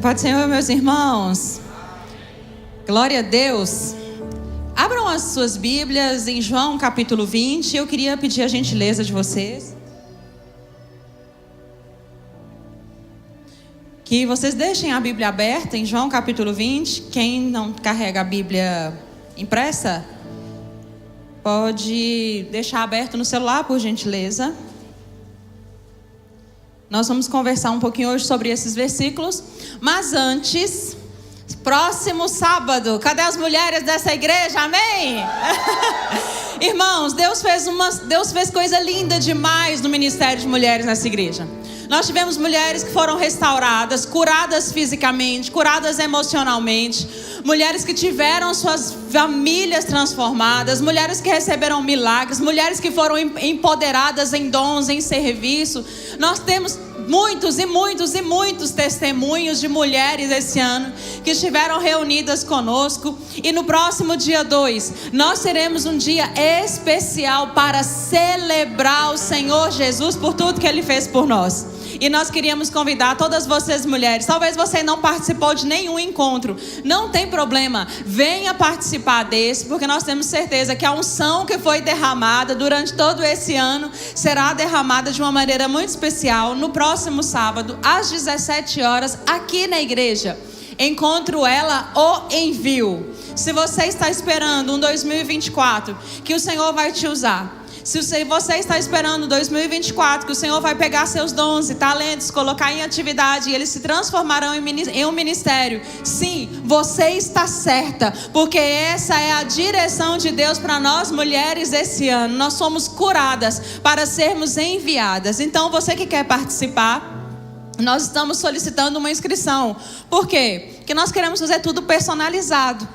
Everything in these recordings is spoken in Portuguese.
Paz do Senhor, meus irmãos. Glória a Deus. Abram as suas Bíblias em João capítulo 20. Eu queria pedir a gentileza de vocês que vocês deixem a Bíblia aberta em João capítulo 20. Quem não carrega a Bíblia impressa, pode deixar aberto no celular, por gentileza. Nós vamos conversar um pouquinho hoje sobre esses versículos. Mas antes, próximo sábado, cadê as mulheres dessa igreja? Amém? Irmãos, Deus fez coisa linda demais no ministério de mulheres nessa igreja. Nós tivemos mulheres que foram restauradas, curadas fisicamente, curadas emocionalmente, mulheres que tiveram suas famílias transformadas, mulheres que receberam milagres, mulheres que foram empoderadas em dons, em serviço. Nós temos muitos testemunhos de mulheres esse ano que estiveram reunidas conosco. E no próximo dia 2 nós teremos um dia especial para celebrar o Senhor Jesus por tudo que Ele fez por nós. E nós queríamos convidar todas vocês mulheres. Talvez você não participou de nenhum encontro, não tem problema, venha participar desse, porque nós temos certeza que a unção que foi derramada durante todo esse ano será derramada de uma maneira muito especial no próximo sábado, às 17 horas, aqui na igreja. Encontro ela ou envio. Se você está esperando um 2024 que o Senhor vai te usar, se você está esperando 2024, que o Senhor vai pegar seus dons e talentos, colocar em atividade e eles se transformarão em um ministério, sim, você está certa, porque essa é a direção de Deus para nós mulheres esse ano. Nós somos curadas para sermos enviadas. Então você que quer participar, nós estamos solicitando uma inscrição. Por quê? Porque nós queremos fazer tudo personalizado.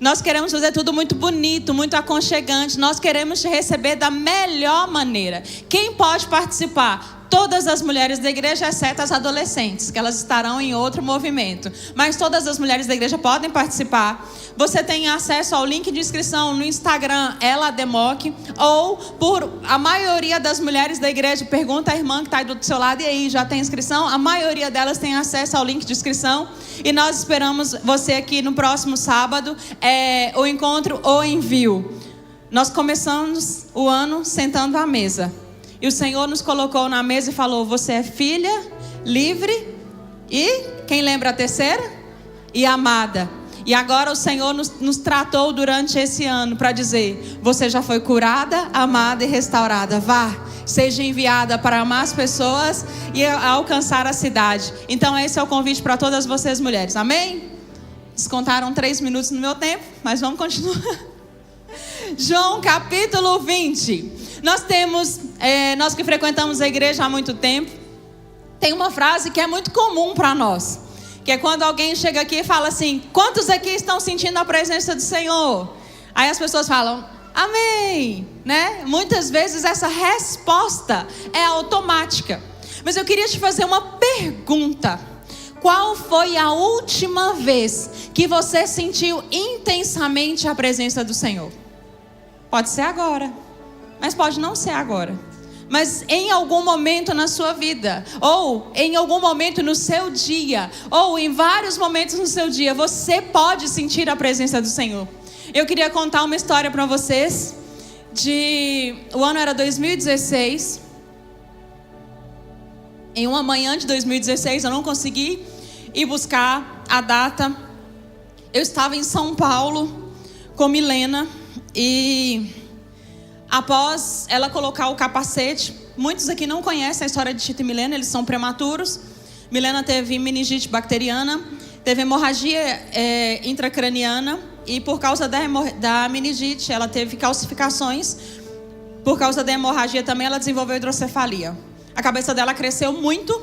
Nós queremos fazer tudo muito bonito, muito aconchegante. Nós queremos te receber da melhor maneira. Quem pode participar? Todas as mulheres da igreja, exceto as adolescentes, que elas estarão em outro movimento. Mas todas as mulheres da igreja podem participar. Você tem acesso ao link de inscrição no Instagram, Ela Democ, ou por a maioria das mulheres da igreja, pergunta à irmã que está aí do seu lado, e aí, já tem inscrição? A maioria delas tem acesso ao link de inscrição. E nós esperamos você aqui no próximo sábado, o encontro ou envio. Nós começamos o ano sentando à mesa. E o Senhor nos colocou na mesa e falou: você é filha, livre e, quem lembra a terceira? E amada. E agora o Senhor nos tratou durante esse ano para dizer: você já foi curada, amada e restaurada. Vá, seja enviada para amar as pessoas e alcançar a cidade. Então esse é o convite para todas vocês mulheres. Amém? Descontaram 3 minutos no meu tempo, mas vamos continuar. João capítulo 20. Nós que frequentamos a igreja há muito tempo, tem uma frase que é muito comum para nós, que é quando alguém chega aqui e fala assim: quantos aqui estão sentindo a presença do Senhor? Aí as pessoas falam: amém, né? Muitas vezes essa resposta é automática. Mas eu queria te fazer uma pergunta: qual foi a última vez que você sentiu intensamente a presença do Senhor? Pode ser agora, mas pode não ser agora. Mas em algum momento na sua vida, ou em algum momento no seu dia, ou em vários momentos no seu dia, você pode sentir a presença do Senhor. Eu queria contar uma história para vocês. O ano era 2016. Em uma manhã de 2016, eu não consegui ir buscar a data. Eu estava em São Paulo com Milena. E após ela colocar o capacete, muitos aqui não conhecem a história de Tito e Milena, eles são prematuros. Milena teve meningite bacteriana, teve hemorragia intracraniana, e por causa da meningite ela teve calcificações. Por causa da hemorragia também ela desenvolveu hidrocefalia. A cabeça dela cresceu muito,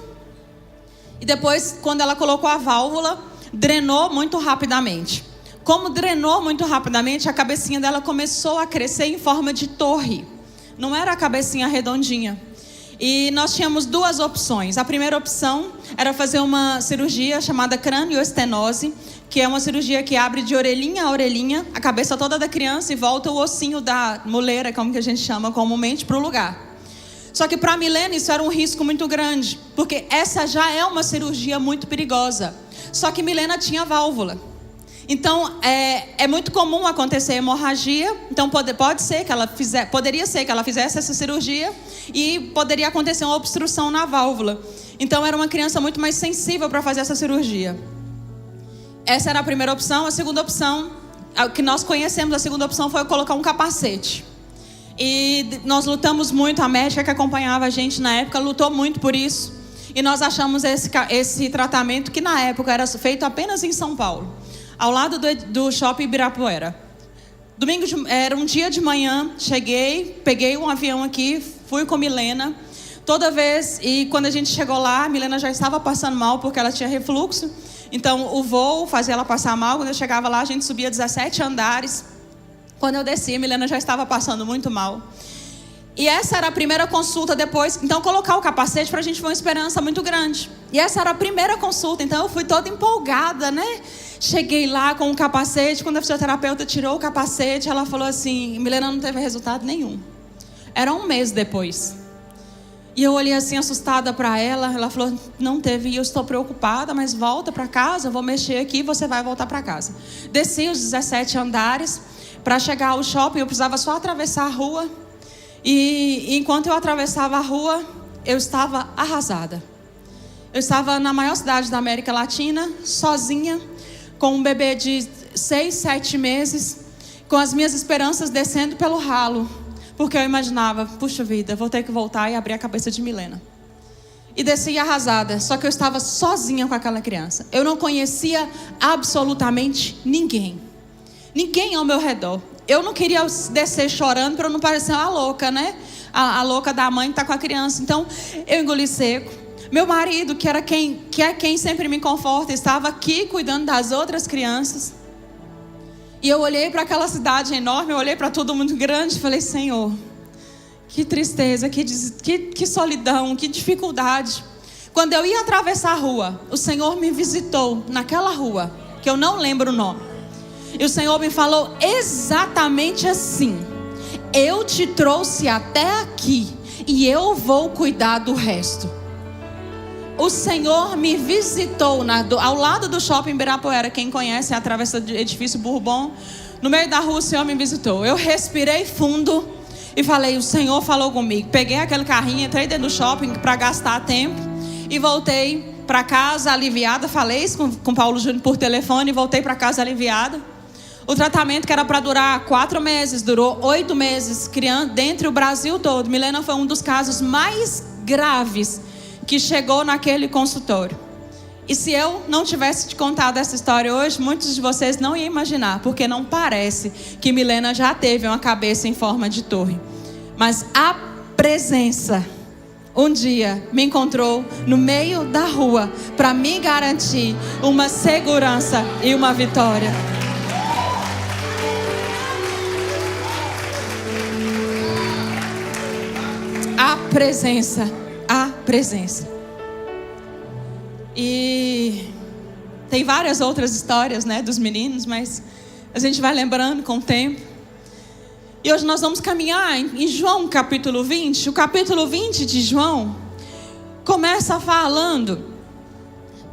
e depois, quando ela colocou a válvula, drenou muito rapidamente. Como drenou muito rapidamente, a cabecinha dela começou a crescer em forma de torre. Não era a cabecinha redondinha. E nós tínhamos 2 opções. A primeira opção era fazer uma cirurgia chamada cranioestenose, que é uma cirurgia que abre de orelhinha a orelhinha a cabeça toda da criança e volta o ossinho da moleira, como que a gente chama comumente, para o lugar. Só que para Milena isso era um risco muito grande, porque essa já é uma cirurgia muito perigosa. Só que Milena tinha válvula. Então é muito comum acontecer hemorragia. Então poderia ser que ela fizesse essa cirurgia e poderia acontecer uma obstrução na válvula. Então era uma criança muito mais sensível para fazer essa cirurgia. Essa era a primeira opção. A segunda opção, a que nós conhecemos, a segunda opção foi colocar um capacete. E nós lutamos muito, a médica que acompanhava a gente na época lutou muito por isso. E nós achamos esse tratamento que na época era feito apenas em São Paulo, ao lado do Shopping Ibirapuera. Era um dia de manhã, cheguei, peguei um avião aqui, fui com Milena. Toda vez, e quando a gente chegou lá, Milena já estava passando mal porque ela tinha refluxo. Então o voo fazia ela passar mal. Quando eu chegava lá, a gente subia 17 andares. Quando eu desci, Milena já estava passando muito mal. E essa era a primeira consulta depois. Então colocar o capacete para a gente foi uma esperança muito grande. E essa era a primeira consulta. Então eu fui toda empolgada, né? Cheguei lá com o capacete. Quando a fisioterapeuta tirou o capacete, ela falou assim: Milena, não teve resultado nenhum. Era um mês depois. E eu olhei assim assustada para ela. Ela falou: não teve. E eu estou preocupada, mas volta para casa. Eu vou mexer aqui e você vai voltar para casa. Desci os 17 andares. Para chegar ao shopping, eu precisava só atravessar a rua. E enquanto eu atravessava a rua, eu estava arrasada. Eu estava na maior cidade da América Latina, sozinha, com um bebê de 6, 7 meses, com as minhas esperanças descendo pelo ralo. Porque eu imaginava: puxa vida, vou ter que voltar e abrir a cabeça de Milena. E desci arrasada, só que eu estava sozinha com aquela criança. Eu não conhecia absolutamente ninguém. Ninguém ao meu redor. Eu não queria descer chorando para não parecer uma louca, né? A louca da mãe que está com a criança. Então, eu engoli seco. Meu marido, que é quem sempre me conforta, estava aqui cuidando das outras crianças. E eu olhei para aquela cidade enorme, eu olhei para todo mundo grande e falei: Senhor, que tristeza, que solidão, que dificuldade. Quando eu ia atravessar a rua, o Senhor me visitou naquela rua, que eu não lembro o nome. E o Senhor me falou exatamente assim: eu te trouxe até aqui e eu vou cuidar do resto. O Senhor me visitou ao lado do Shopping Ibirapuera. Quem conhece a travessa do edifício Bourbon, no meio da rua o Senhor me visitou. Eu respirei fundo e falei: o Senhor falou comigo. Peguei aquele carrinho, entrei dentro do shopping para gastar tempo e voltei para casa aliviada. Falei isso com Paulo Júnior por telefone e voltei para casa aliviada. O tratamento, que era para durar 4 meses, durou 8 meses, criando dentro do Brasil todo. Milena foi um dos casos mais graves que chegou naquele consultório. E se eu não tivesse te contado essa história hoje, muitos de vocês não iam imaginar, porque não parece que Milena já teve uma cabeça em forma de torre. Mas a presença um dia me encontrou no meio da rua para me garantir uma segurança e uma vitória. A presença. E tem várias outras histórias, né, dos meninos, mas a gente vai lembrando com o tempo. E hoje nós vamos caminhar em João capítulo 20. O capítulo 20 de João começa falando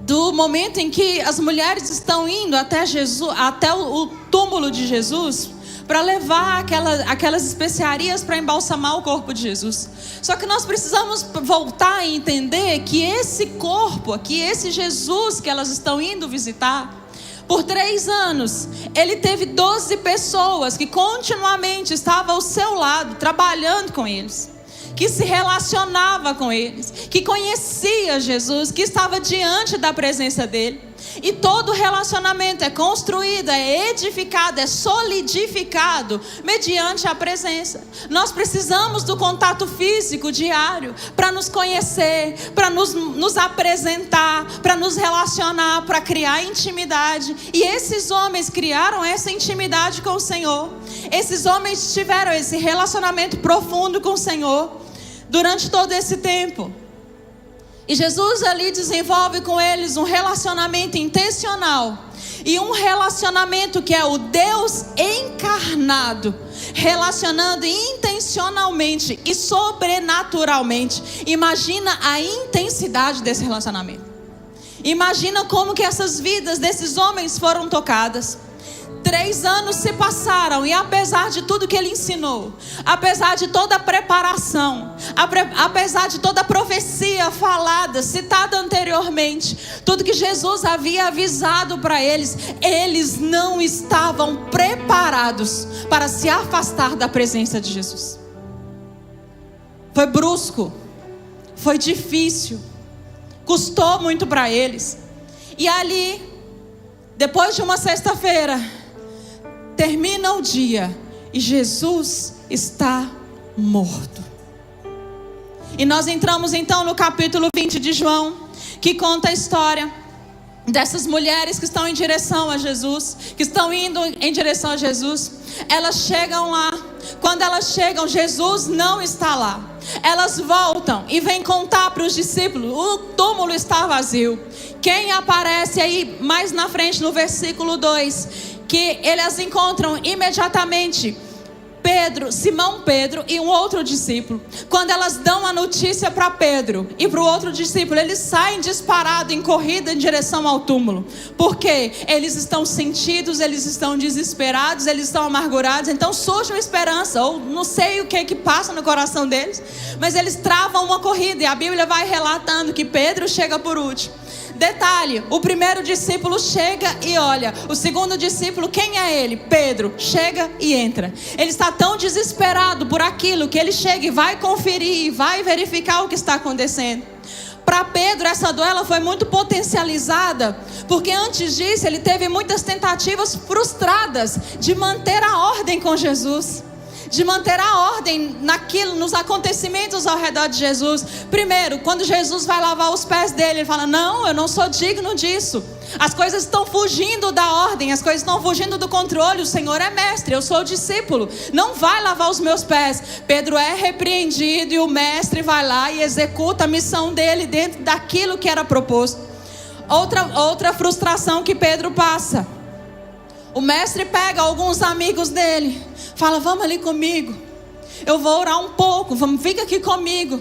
do momento em que as mulheres estão indo até Jesus, até o túmulo de Jesus, para levar aquelas especiarias para embalsamar o corpo de Jesus. Só que nós precisamos voltar e entender que esse corpo aqui, esse Jesus que elas estão indo visitar, por 3 anos, ele teve 12 pessoas que continuamente estavam ao seu lado, trabalhando com eles, que se relacionava com eles, que conhecia Jesus, que estava diante da presença dele. E todo relacionamento é construído, é edificado, é solidificado mediante a presença. Nós precisamos do contato físico diário para nos conhecer, para nos apresentar, para nos relacionar, para criar intimidade. E esses homens criaram essa intimidade com o Senhor. Esses homens tiveram esse relacionamento profundo com o Senhor durante todo esse tempo. E Jesus ali desenvolve com eles um relacionamento intencional. E um relacionamento que é o Deus encarnado, relacionando intensamente intencionalmente e sobrenaturalmente. Imagina a intensidade desse relacionamento. Imagina como que essas vidas desses homens foram tocadas. 3 anos se passaram e apesar de tudo que ele ensinou, apesar de toda a preparação, apesar de toda a profecia falada, citada anteriormente, tudo que Jesus havia avisado para eles, eles não estavam preparados para se afastar da presença de Jesus. Foi brusco, foi difícil, custou muito para eles. E ali, depois de uma sexta-feira, termina o dia e Jesus está morto. E nós entramos então no capítulo 20 de João, que conta a história dessas mulheres que estão em direção a Jesus, que estão indo em direção a Jesus. Elas chegam lá. Quando elas chegam, Jesus não está lá. Elas voltam e vêm contar para os discípulos: o túmulo está vazio. Quem aparece aí mais na frente no versículo 2, que eles encontram imediatamente Simão Pedro e um outro discípulo. Quando elas dão a notícia para Pedro e para o outro discípulo, eles saem disparados em corrida em direção ao túmulo. Porque eles estão sentidos, eles estão desesperados, eles estão amargurados. Então surge uma esperança, ou não sei o que passa no coração deles, mas eles travam uma corrida. E a Bíblia vai relatando que Pedro chega por último. Detalhe, o primeiro discípulo chega e olha. O segundo discípulo, quem é ele? Pedro, chega e entra. Ele está tão desesperado por aquilo que ele chega e vai conferir, vai verificar o que está acontecendo. Para Pedro, essa dor ela foi muito potencializada, porque antes disso ele teve muitas tentativas frustradas de manter a ordem com Jesus, de manter a ordem nos acontecimentos ao redor de Jesus. Primeiro, quando Jesus vai lavar os pés dele, ele fala: não, eu não sou digno disso. As coisas estão fugindo da ordem, as coisas estão fugindo do controle. O Senhor é mestre, eu sou discípulo, não vai lavar os meus pés. Pedro é repreendido e o mestre vai lá e executa a missão dele dentro daquilo que era proposto. Outra frustração que Pedro passa: o mestre pega alguns amigos dele, fala: vamos ali comigo, eu vou orar um pouco, fica aqui comigo.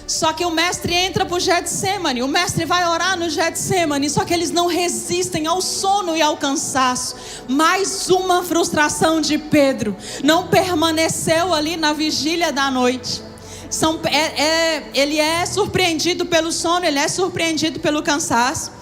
Só que o mestre entra para o Getsemane, o mestre vai orar no Getsemane, só que eles não resistem ao sono e ao cansaço. Mais uma frustração de Pedro, não permaneceu ali na vigília da noite. Ele é surpreendido pelo sono, ele é surpreendido pelo cansaço.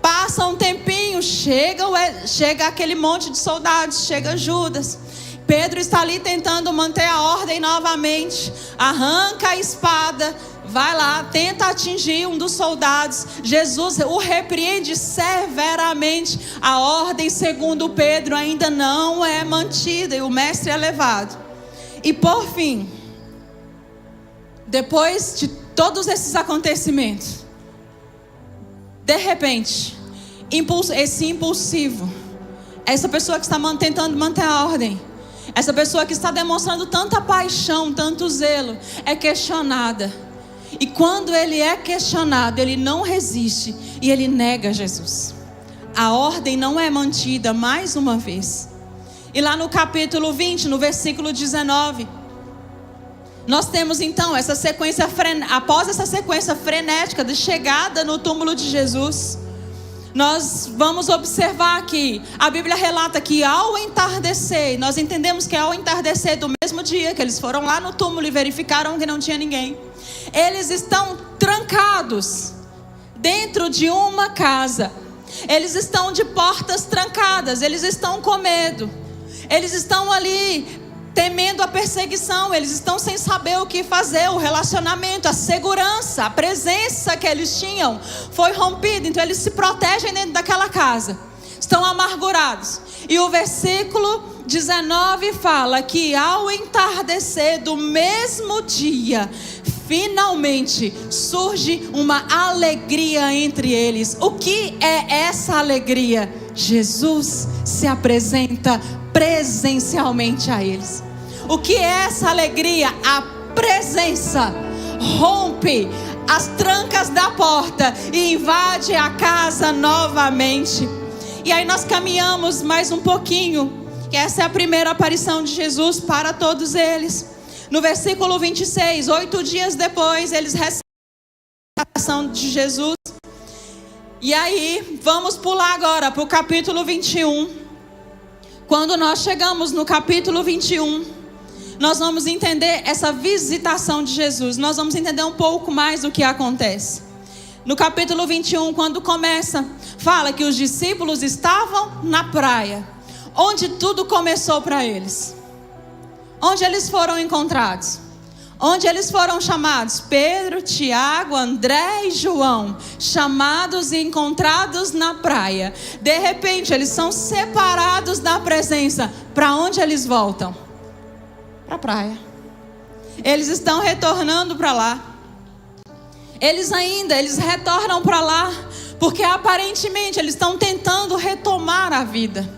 Passa um tempinho, chega aquele monte de soldados, chega Judas. Pedro está ali tentando manter a ordem novamente, arranca a espada, vai lá, tenta atingir um dos soldados. Jesus o repreende severamente. A ordem, segundo Pedro, ainda não é mantida e o mestre é levado. E por fim, depois de todos esses acontecimentos, de repente, esse impulsivo, essa pessoa que está tentando manter a ordem, essa pessoa que está demonstrando tanta paixão, tanto zelo, é questionada. E quando ele é questionado, ele não resiste e ele nega Jesus. A ordem não é mantida mais uma vez. E lá no capítulo 20, no versículo 19, nós temos então essa sequência, após essa sequência frenética de chegada no túmulo de Jesus, nós vamos observar que a Bíblia relata que ao entardecer, nós entendemos que ao entardecer do mesmo dia que eles foram lá no túmulo e verificaram que não tinha ninguém, eles estão trancados dentro de uma casa. Eles estão de portas trancadas, eles estão com medo, eles estão ali temendo a perseguição, eles estão sem saber o que fazer. O relacionamento, a segurança, a presença que eles tinham foi rompida. Então eles se protegem dentro daquela casa, estão amargurados. E o versículo 19 fala que ao entardecer do mesmo dia, finalmente surge uma alegria entre eles. O que é essa alegria? Jesus se apresenta presencialmente a eles. O que é essa alegria? A presença rompe as trancas da porta e invade a casa novamente. E aí nós caminhamos mais um pouquinho, que essa é a primeira aparição de Jesus para todos eles. No versículo 26, 8 dias depois, eles recebem a ação de Jesus. E aí, vamos pular agora para o capítulo 21. Quando nós chegamos no capítulo 21, nós vamos entender essa visitação de Jesus. Nós vamos entender um pouco mais do que acontece. No capítulo 21, quando começa, fala que os discípulos estavam na praia, onde tudo começou para eles. Onde eles foram encontrados? Onde eles foram chamados? Pedro, Tiago, André e João, chamados e encontrados na praia. De repente, eles são separados da presença. Para onde eles voltam? Para a praia. Eles estão retornando para lá. Eles retornam para lá, porque aparentemente eles estão tentando retomar a vida.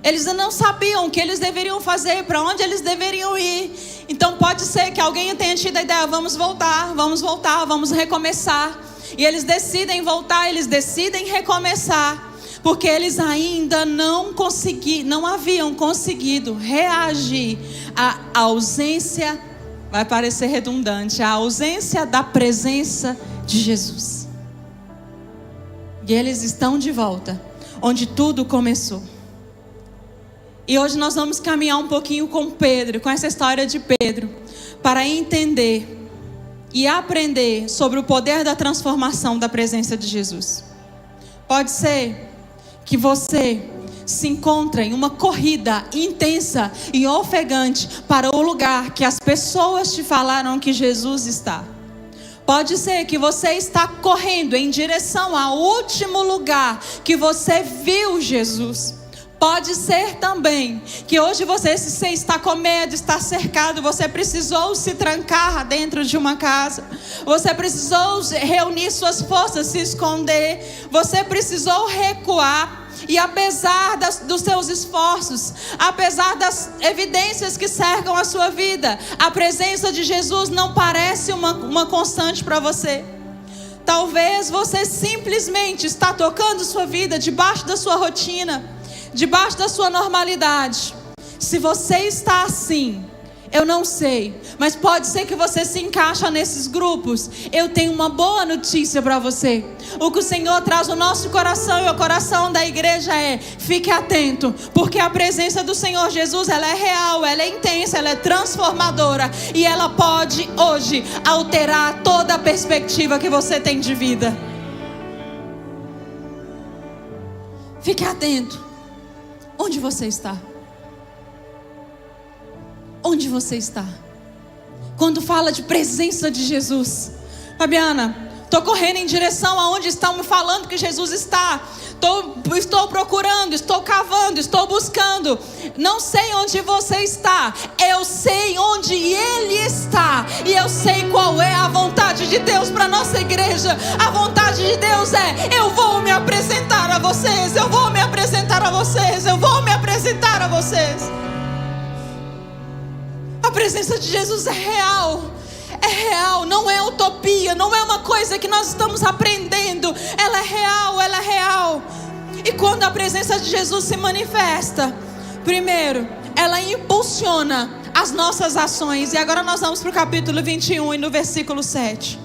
Eles não sabiam o que eles deveriam fazer, para onde eles deveriam ir. Então pode ser que alguém tenha tido a ideia, vamos voltar, vamos recomeçar. E eles decidem voltar, eles decidem recomeçar, porque eles ainda não haviam conseguido reagir à ausência, vai parecer redundante, à ausência da presença de Jesus. E eles estão de volta, onde tudo começou. E hoje nós vamos caminhar um pouquinho com Pedro, com essa história de Pedro, para entender e aprender sobre o poder da transformação da presença de Jesus. Pode ser que você se encontre em uma corrida intensa e ofegante para o lugar que as pessoas te falaram que Jesus está. Pode ser que você está correndo em direção ao último lugar que você viu Jesus. Pode ser também que hoje você está com medo, está cercado, você precisou se trancar dentro de uma casa, você precisou reunir suas forças, se esconder, você precisou recuar. E apesar dos seus esforços, apesar das evidências que cercam a sua vida, a presença de Jesus não parece uma constante para você. Talvez você simplesmente está tocando sua vida debaixo da sua rotina, debaixo da sua normalidade. Se você está assim, eu não sei, mas pode ser que você se encaixa nesses grupos. Eu tenho uma boa notícia para você. O que o Senhor traz no nosso coração e o coração da igreja é: fique atento, porque a presença do Senhor Jesus, ela é real, ela é intensa, ela é transformadora, e ela pode hoje alterar toda a perspectiva que você tem de vida. Fique atento. Onde você está? Onde você está? Quando fala de presença de Jesus, Fabiana, estou correndo em direção aonde estão me falando que Jesus está. Estou procurando, estou cavando, estou buscando. Não sei onde você está. Eu sei onde Ele está. E eu sei qual é a vontade de Deus para a nossa igreja. A vontade de Deus é: eu vou me apresentar a vocês. Eu vou me apresentar a vocês. Eu vou me apresentar a vocês. A presença de Jesus é real. É real, não é utopia, não é uma coisa que nós estamos aprendendo. Ela é real, ela é real. E quando a presença de Jesus se manifesta, primeiro, ela impulsiona as nossas ações. E agora nós vamos para o capítulo 21 e no versículo 7.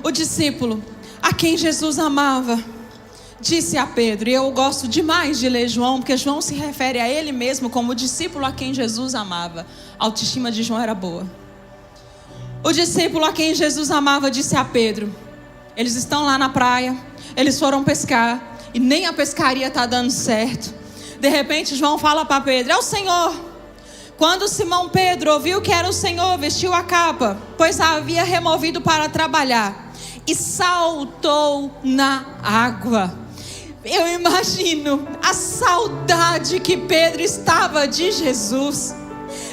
O discípulo a quem Jesus amava disse a Pedro, e eu gosto demais de ler João, porque João se refere a ele mesmo como o discípulo a quem Jesus amava. A autoestima de João era boa. O discípulo a quem Jesus amava disse a Pedro: eles estão lá na praia, eles foram pescar e nem a pescaria está dando certo. De repente João fala para Pedro: é o Senhor. Quando Simão Pedro ouviu que era o Senhor, vestiu a capa, pois a havia removido para trabalhar, e saltou na água. Eu imagino a saudade que Pedro estava de Jesus.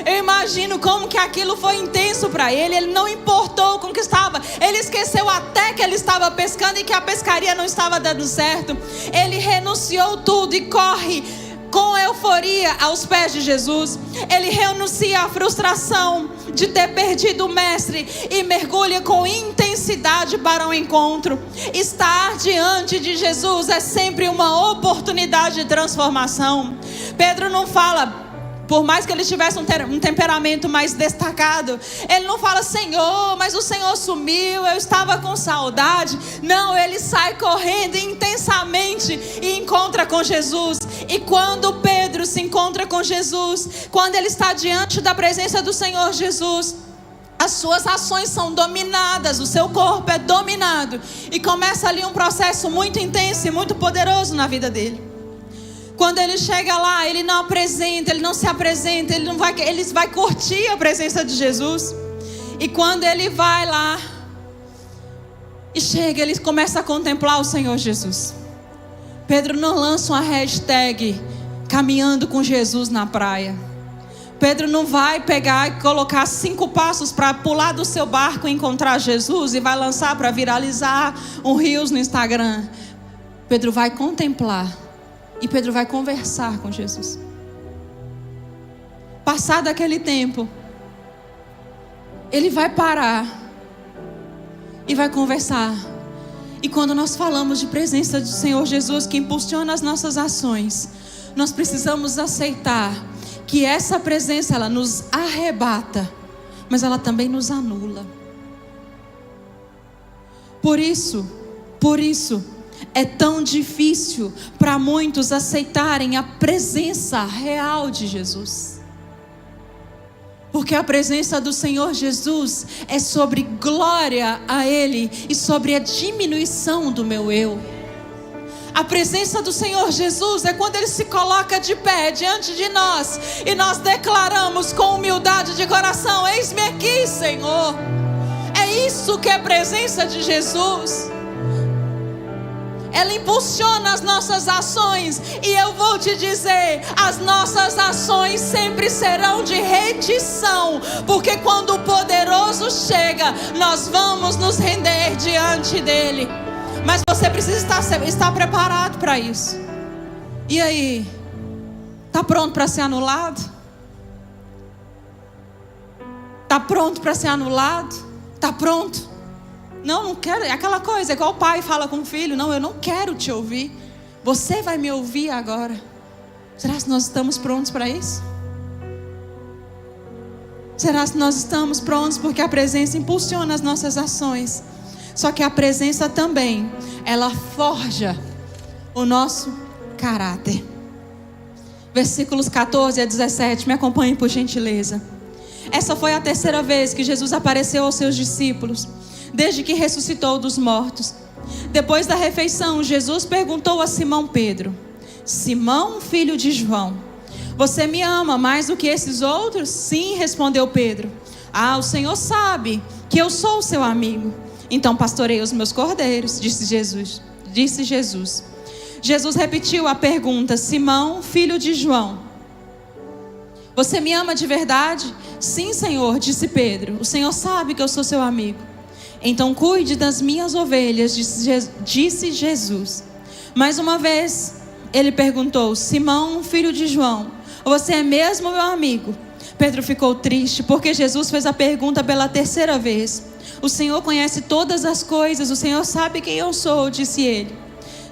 Eu imagino como que aquilo foi intenso para ele. Ele não importou com o que estava. Ele esqueceu até que ele estava pescando e que a pescaria não estava dando certo. Ele renunciou tudo e corre com euforia aos pés de Jesus. Ele renuncia à frustração de ter perdido o mestre e mergulha com intensidade para o encontro. Estar diante de Jesus é sempre uma oportunidade de transformação. Pedro não fala: Por mais que ele tivesse um temperamento mais destacado, ele não fala: Senhor, mas o Senhor sumiu, eu estava com saudade. Não, ele sai correndo intensamente e encontra com Jesus. E quando Pedro se encontra com Jesus, quando ele está diante da presença do Senhor Jesus, as suas ações são dominadas, o seu corpo é dominado. E começa ali um processo muito intenso e muito poderoso na vida dele. Quando ele chega lá, ele não apresenta, ele não se apresenta, ele vai curtir a presença de Jesus. E quando ele vai lá e chega, ele começa a contemplar o Senhor Jesus. Pedro não lança uma hashtag caminhando com Jesus na praia. Pedro não vai pegar e colocar 5 passos para pular do seu barco e encontrar Jesus e vai lançar para viralizar um Reels no Instagram. Pedro vai contemplar. E Pedro vai conversar com Jesus. Passado aquele tempo, ele vai parar e vai conversar. E quando nós falamos de presença do Senhor Jesus que impulsiona as nossas ações, nós precisamos aceitar que essa presença, ela nos arrebata, mas ela também nos anula. Por isso, é tão difícil para muitos aceitarem a presença real de Jesus. Porque a presença do Senhor Jesus é sobre glória a Ele e sobre a diminuição do meu eu. A presença do Senhor Jesus é quando Ele se coloca de pé diante de nós e nós declaramos com humildade de coração: eis-me aqui, Senhor. É isso que é a presença de Jesus. Ela impulsiona as nossas ações. E eu vou te dizer, as nossas ações sempre serão de rendição. Porque quando o poderoso chega, nós vamos nos render diante dele. Mas você precisa estar preparado para isso. E aí? Está pronto para ser anulado? Está pronto para ser anulado? Está pronto? Não quero, é aquela coisa, igual o pai fala com o filho: não, eu não quero te ouvir, você vai me ouvir agora. Será que nós estamos prontos para isso? Será que nós estamos prontos? Porque a presença impulsiona as nossas ações. Só que a presença também, ela forja o nosso caráter. Versículos 14 a 17, me acompanhem por gentileza. Essa foi a 3ª vez que Jesus apareceu aos seus discípulos, desde que ressuscitou dos mortos. Depois da refeição, Jesus perguntou a Simão Pedro: Simão, filho de João, você me ama mais do que esses outros? Sim, respondeu Pedro. O Senhor sabe que eu sou o seu amigo. Então pastorei os meus cordeiros, disse Jesus. Jesus repetiu a pergunta: Simão, filho de João, você me ama de verdade? Sim, Senhor, disse Pedro. O Senhor sabe que eu sou seu amigo. Então cuide das minhas ovelhas, disse Jesus. Mais uma vez ele perguntou: Simão, filho de João, você é mesmo meu amigo? Pedro ficou triste porque Jesus fez a pergunta pela 3ª vez. O Senhor conhece todas as coisas, o Senhor sabe quem eu sou, disse ele.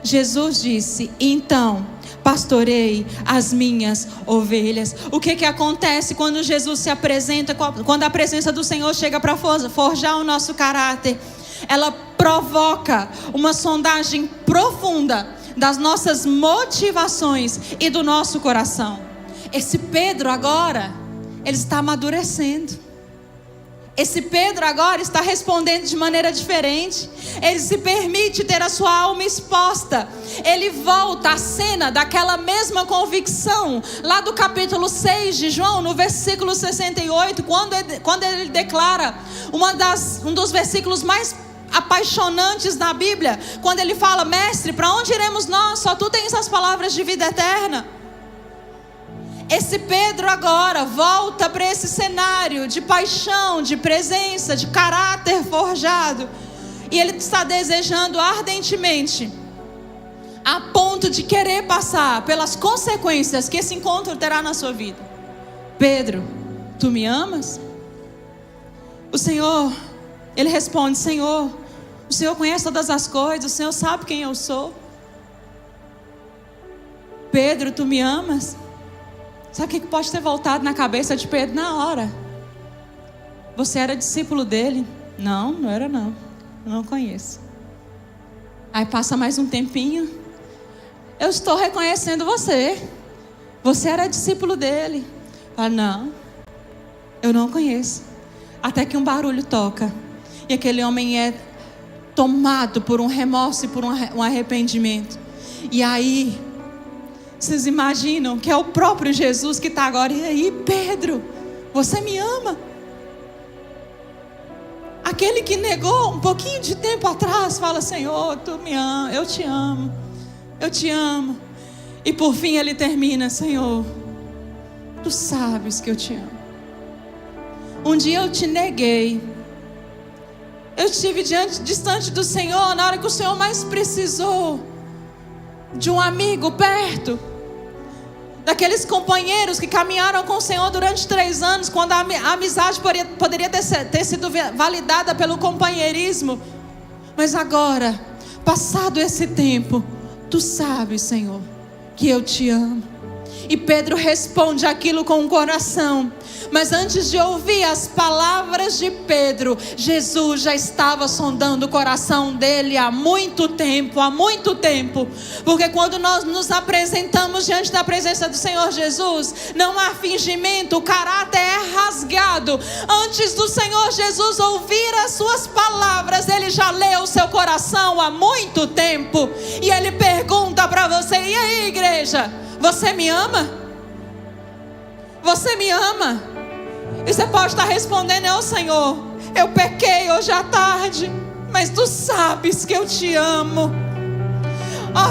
Jesus disse: então pastorei as minhas ovelhas. O que acontece quando Jesus se apresenta, quando a presença do Senhor chega para forjar o nosso caráter? Ela provoca uma sondagem profunda das nossas motivações e do nosso coração. Esse Pedro agora, ele está amadurecendo. Esse Pedro agora está respondendo de maneira diferente. Ele se permite ter a sua alma exposta. Ele volta à cena daquela mesma convicção lá do capítulo 6 de João, no versículo 68, quando ele declara um dos versículos mais apaixonantes da Bíblia, quando ele fala: mestre, para onde iremos nós? Só tu tens as palavras de vida eterna. Esse Pedro agora volta para esse cenário de paixão, de presença, de caráter forjado. E ele está desejando ardentemente, a ponto de querer passar pelas consequências que esse encontro terá na sua vida. Pedro, tu me amas? O Senhor, ele responde: Senhor, o Senhor conhece todas as coisas, o Senhor sabe quem eu sou. Pedro, tu me amas? Sabe o que pode ter voltado na cabeça de Pedro na hora? Você era discípulo dele? Não, não era não. Eu não conheço. Aí passa mais um tempinho. Eu estou reconhecendo você. Você era discípulo dele. Fala, não, eu não conheço. Até que um barulho toca. E aquele homem é tomado por um remorso e por um arrependimento. E aí, vocês imaginam que é o próprio Jesus que está agora. E aí, Pedro, você me ama? Aquele que negou um pouquinho de tempo atrás, fala, Senhor, tu me ama, eu te amo. Eu te amo. E por fim ele termina, Senhor, tu sabes que eu te amo. Um dia eu te neguei. Eu estive distante do Senhor na hora que o Senhor mais precisou de um amigo perto. Daqueles companheiros que caminharam com o Senhor durante 3 anos, quando a amizade poderia ter sido validada pelo companheirismo. Mas agora, passado esse tempo, tu sabes, Senhor, que eu te amo. E Pedro responde aquilo com o coração. Mas antes de ouvir as palavras de Pedro, Jesus já estava sondando o coração dele há muito tempo. Porque quando nós nos apresentamos diante da presença do Senhor Jesus, não há fingimento, o caráter é rasgado. Antes do Senhor Jesus ouvir as suas palavras, ele já leu o seu coração há muito tempo. E ele pergunta para você, e aí, igreja, você me ama? Você me ama? E você pode estar respondendo, Senhor, eu pequei hoje à tarde, mas tu sabes que eu te amo.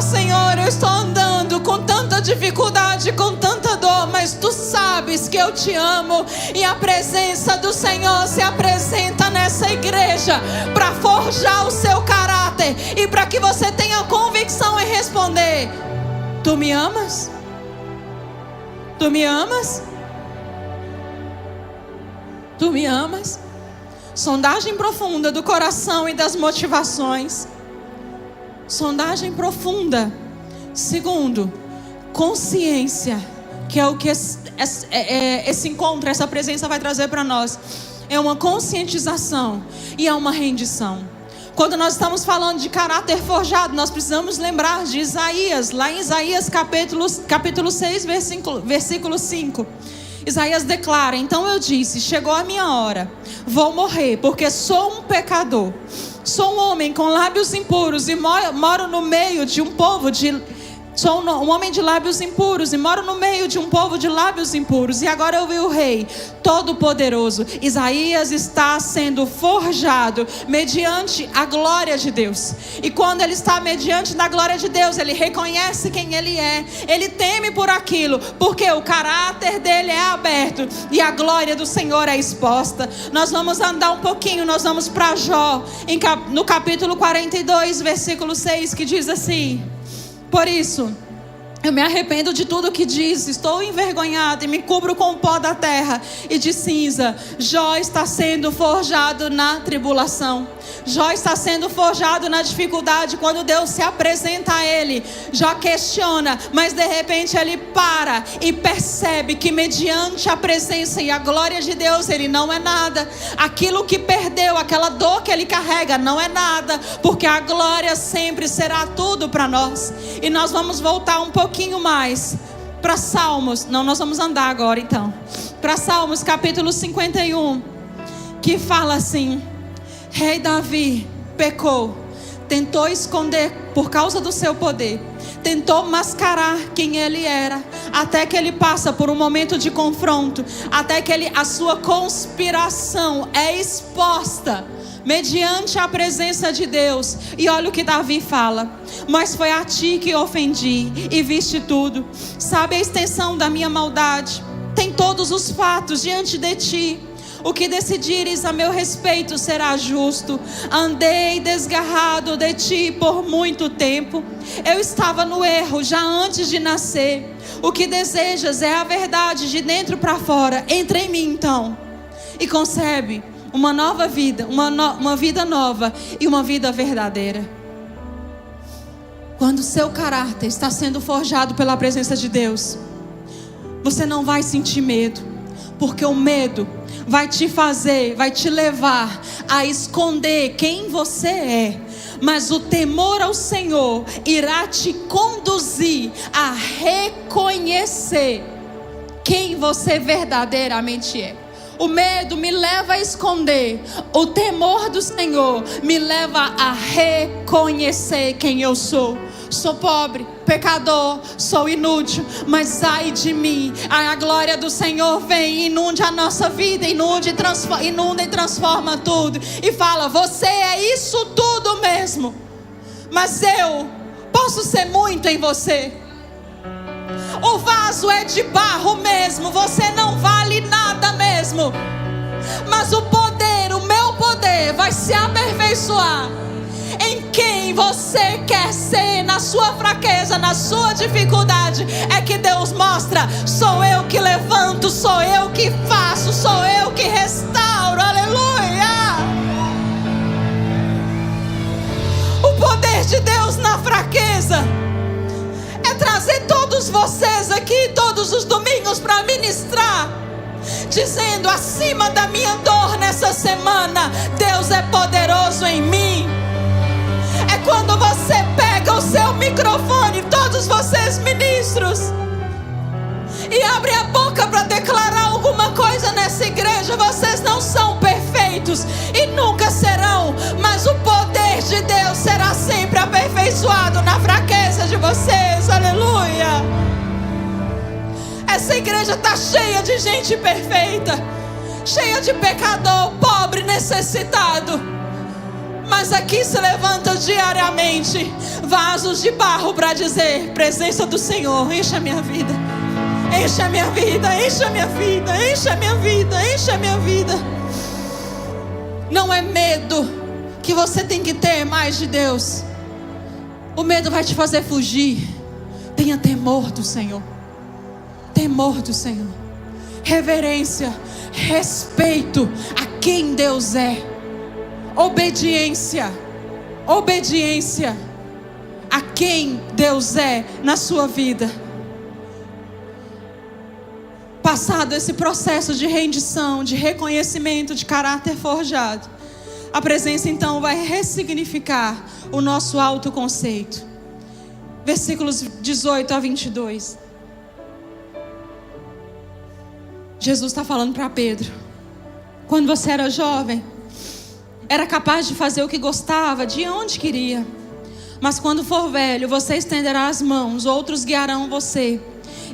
Senhor, eu estou andando com tanta dificuldade, com tanta dor, mas tu sabes que eu te amo. E a presença do Senhor se apresenta nessa igreja para forjar o seu caráter e para que você tenha convicção em responder, tu me amas? Tu me amas? Tu me amas? Sondagem profunda do coração e das motivações. Sondagem profunda. Segundo, consciência, que é o que esse encontro, essa presença vai trazer para nós. É uma conscientização e é uma rendição. Quando nós estamos falando de caráter forjado, nós precisamos lembrar de Isaías, lá em Isaías capítulo 6, versículo 5. Isaías declara, então eu disse, chegou a minha hora, vou morrer, porque sou um pecador. Sou um homem com lábios impuros e moro no meio de um povo Sou um homem de lábios impuros e moro no meio de um povo de lábios impuros. E agora eu vi o Rei Todo-Poderoso. Isaías está sendo forjado mediante a glória de Deus. E quando ele está mediante da glória de Deus, ele reconhece quem ele é. Ele teme por aquilo, porque o caráter dele é aberto e a glória do Senhor é exposta. Nós vamos andar um pouquinho, nós vamos para Jó, no capítulo 42, versículo 6, que diz assim: por isso, eu me arrependo de tudo que disse, estou envergonhado e me cubro com o pó da terra e de cinza. Jó está sendo forjado na tribulação. Jó está sendo forjado na dificuldade. Quando Deus se apresenta a ele, Jó questiona, mas de repente ele para e percebe que mediante a presença e a glória de Deus, ele não é nada. Aquilo que perdeu, aquela dor que ele carrega, não é nada, porque a glória sempre será tudo para nós. E nós vamos voltar um pouquinho mais para Salmos. Não, nós vamos andar agora então para Salmos capítulo 51, que fala assim: Rei Davi pecou, tentou esconder por causa do seu poder, tentou mascarar quem ele era, até que ele passa por um momento de confronto, até que a sua conspiração é exposta mediante a presença de Deus. E olha o que Davi fala: mas foi a ti que ofendi e viste tudo, sabe a extensão da minha maldade, tem todos os fatos diante de ti. O que decidires a meu respeito será justo. Andei desgarrado de ti por muito tempo. Eu estava no erro já antes de nascer. O que desejas é a verdade de dentro para fora. Entra em mim então e concebe uma nova vida, uma vida nova e uma vida verdadeira. Quando o seu caráter está sendo forjado pela presença de Deus, Você não vai sentir medo, porque o medo vai te levar a esconder quem você é. Mas o temor ao Senhor irá te conduzir a reconhecer quem você verdadeiramente é. O medo me leva a esconder, o temor do Senhor me leva a reconhecer quem eu sou. Sou pobre, pecador, sou inútil, mas ai de mim, a glória do Senhor vem, inunde a nossa vida, inunda e transforma tudo, e fala: você é isso tudo mesmo, mas eu posso ser muito em você. O vaso é de barro mesmo, você não vale nada mesmo, mas o meu poder vai se aperfeiçoar em quem você quer ser, na sua fraqueza, na sua dificuldade. É que Deus mostra: sou eu que levanto, sou eu que faço, sou eu que restauro. Aleluia! O poder de Deus na fraqueza é trazer todos vocês aqui todos os domingos para ministrar, dizendo: acima da minha dor nessa semana, Deus é poderoso em mim. É quando você pega o seu microfone, todos vocês ministros, e abre a boca para declarar alguma coisa nessa igreja. Vocês não são perfeitos e nunca serão, mas o poder de Deus será sempre aperfeiçoado na fraqueza de vocês. Aleluia! Essa igreja está cheia de gente perfeita, cheia de pecador, pobre, necessitado. Mas aqui se levanta diariamente vasos de barro para dizer: presença do Senhor, enche a minha vida, enche a minha vida, enche a minha vida, enche a minha vida, enche a minha vida. Não é medo que você tem que ter mais de Deus. O medo vai te fazer fugir. Tenha temor do Senhor. Temor do Senhor, reverência, respeito a quem Deus é. Obediência a quem Deus é na sua vida. Passado esse processo de rendição, de reconhecimento de caráter forjado, a presença então vai ressignificar o nosso autoconceito. Versículos 18 a 22. Jesus está falando para Pedro: quando você era jovem, era capaz de fazer o que gostava, de onde queria. Mas quando for velho, você estenderá as mãos, outros guiarão você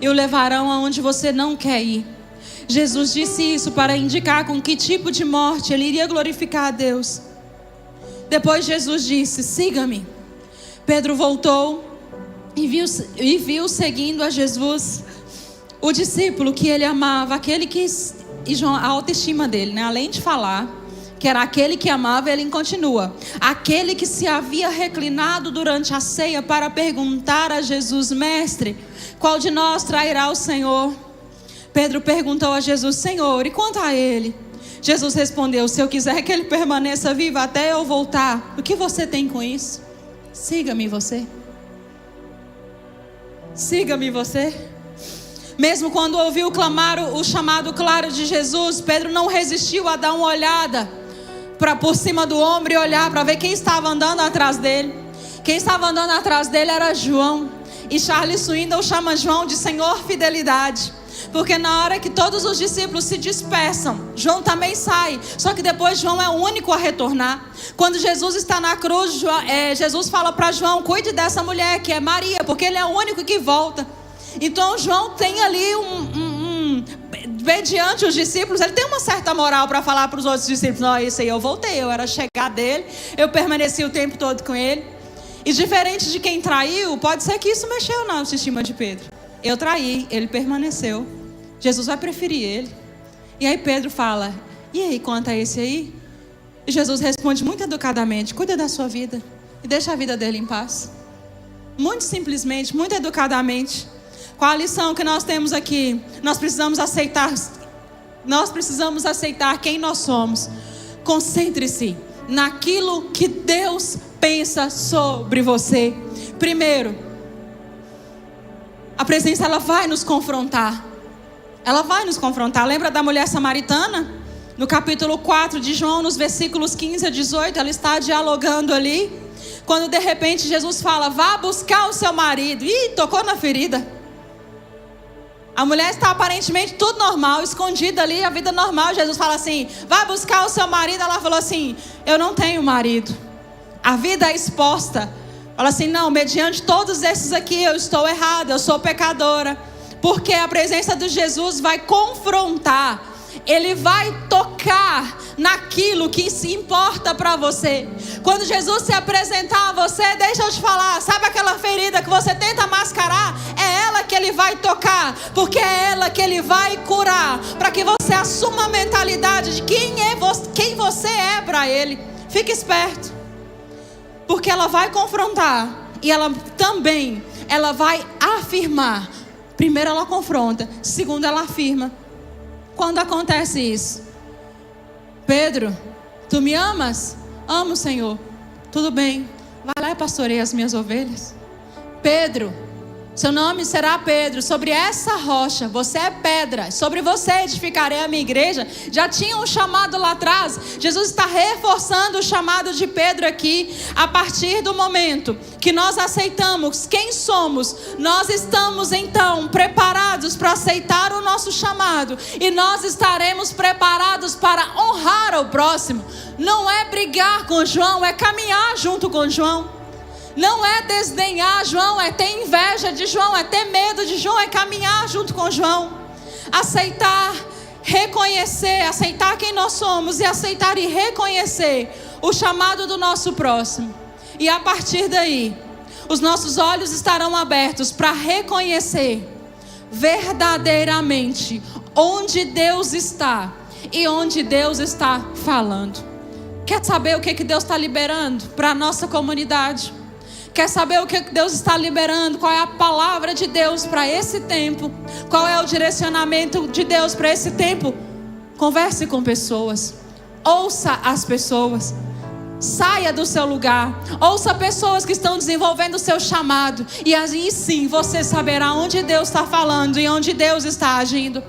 e o levarão aonde você não quer ir. Jesus disse isso para indicar com que tipo de morte ele iria glorificar a Deus. Depois Jesus disse: siga-me. Pedro voltou e viu seguindo a Jesus o discípulo que ele amava, aquele que, e a autoestima dele, né? Além de falar que era aquele que amava, ele continua: aquele que se havia reclinado durante a ceia para perguntar a Jesus: mestre, qual de nós trairá o Senhor? Pedro perguntou a Jesus: Senhor, e quanto a ele? Jesus respondeu: se eu quiser que ele permaneça vivo até eu voltar, o que você tem com isso? Siga-me você. Siga-me você. Mesmo quando ouviu clamar o chamado claro de Jesus, Pedro não resistiu a dar uma olhada por cima do ombro e olhar para ver quem estava andando atrás dele. Quem estava andando atrás dele era João. E Charles Swindoll chama João de Senhor Fidelidade, porque na hora que todos os discípulos se dispersam, João também sai. Só que depois João é o único a retornar. Quando Jesus está na cruz, Jesus fala para João: cuide dessa mulher que é Maria, porque ele é o único que volta. Então João tem ali mediante os discípulos, ele tem uma certa moral para falar para os outros discípulos: não, isso aí eu voltei, eu era chegar dele, eu permaneci o tempo todo com ele. E diferente de quem traiu, pode ser que isso mexeu na autoestima de Pedro. Eu traí, ele permaneceu, Jesus vai preferir ele. E aí Pedro fala: e aí, quanto a esse aí? E Jesus responde muito educadamente: cuida da sua vida e deixa a vida dele em paz. Muito simplesmente, muito educadamente. Qual a lição que nós temos aqui? Nós precisamos aceitar quem nós somos. Concentre-se naquilo que Deus pensa sobre você. Primeiro, a presença ela vai nos confrontar. Ela vai nos confrontar. Lembra da mulher samaritana? No capítulo 4 de João, nos versículos 15 a 18, ela está dialogando ali. Quando de repente Jesus fala, vá buscar o seu marido. Ih, tocou na ferida. A mulher está aparentemente tudo normal, escondida ali, a vida normal. Jesus fala assim, vá buscar o seu marido. Ela falou assim, eu não tenho marido. A vida é exposta. Fala assim, não, mediante todos esses aqui eu estou errada, eu sou pecadora. Porque a presença de Jesus vai confrontar. Ele vai tocar naquilo que se importa para você. Quando Jesus se apresentar a você, deixa eu te falar, sabe aquela ferida que você tenta mascarar? É ela que ele vai tocar, porque é ela que ele vai curar, para que você assuma a mentalidade de quem você é para ele. Fique esperto, porque ela vai confrontar e ela vai afirmar. Primeiro ela confronta, segundo ela afirma. Quando acontece isso? Pedro, tu me amas? Amo, Senhor. Tudo bem, vai lá e pastoreia as minhas ovelhas. Pedro, seu nome será Pedro. Sobre essa rocha, você é pedra. Sobre você edificarei a minha igreja. Já tinha um chamado lá atrás. Jesus está reforçando o chamado de Pedro aqui. A partir do momento que nós aceitamos quem somos, nós estamos então preparados para aceitar o nosso chamado. E nós estaremos preparados para honrar ao próximo. Não é brigar com João, é caminhar junto com João. Não é desdenhar João, é ter inveja de João, é ter medo de João, é caminhar junto com João. Aceitar, reconhecer, aceitar quem nós somos e aceitar e reconhecer o chamado do nosso próximo. E a partir daí, os nossos olhos estarão abertos para reconhecer verdadeiramente onde Deus está e onde Deus está falando. Quer saber o que Deus está liberando para a nossa comunidade? Quer saber o que Deus está liberando? Qual é a palavra de Deus para esse tempo? Qual é o direcionamento de Deus para esse tempo? Converse com pessoas. Ouça as pessoas. Saia do seu lugar. Ouça pessoas que estão desenvolvendo o seu chamado. E aí sim você saberá onde Deus está falando e onde Deus está agindo.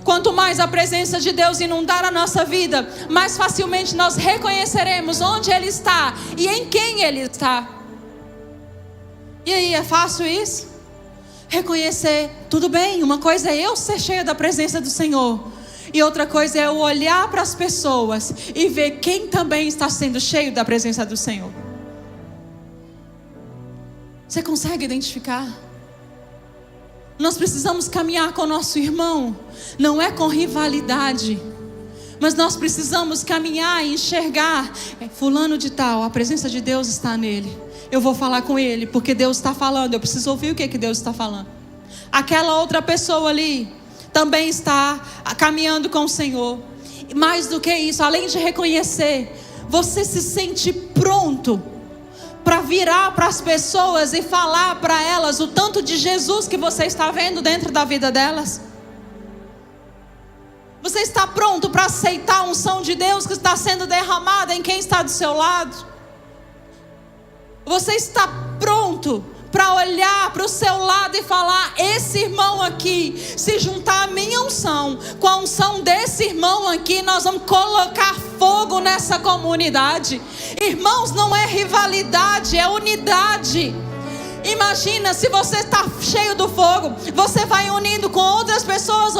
Quanto mais a presença de Deus inundar a nossa vida, mais facilmente nós reconheceremos onde Ele está e em quem Ele está. E aí, é fácil isso? Reconhecer, tudo bem, uma coisa é eu ser cheia da presença do Senhor, e outra coisa é eu olhar para as pessoas e ver quem também está sendo cheio da presença do Senhor. Você consegue identificar? Nós precisamos caminhar com o nosso irmão, não é com rivalidade, mas nós precisamos caminhar e enxergar, fulano de tal, a presença de Deus está nele. Eu vou falar com ele, porque Deus está falando. Eu preciso ouvir o que Deus está falando. Aquela outra pessoa ali também está caminhando com o Senhor. E mais do que isso, além de reconhecer, você se sente pronto para virar para as pessoas e falar para elas o tanto de Jesus que você está vendo dentro da vida delas? Você está pronto para aceitar a unção de Deus que está sendo derramada em quem está do seu lado? Você está pronto para olhar para o seu lado e falar: esse irmão aqui, se juntar a minha unção com a unção desse irmão aqui, nós vamos colocar fogo nessa comunidade. Irmãos, não é rivalidade, é unidade. Imagina, se você está cheio do fogo, você vai unindo com outras pessoas,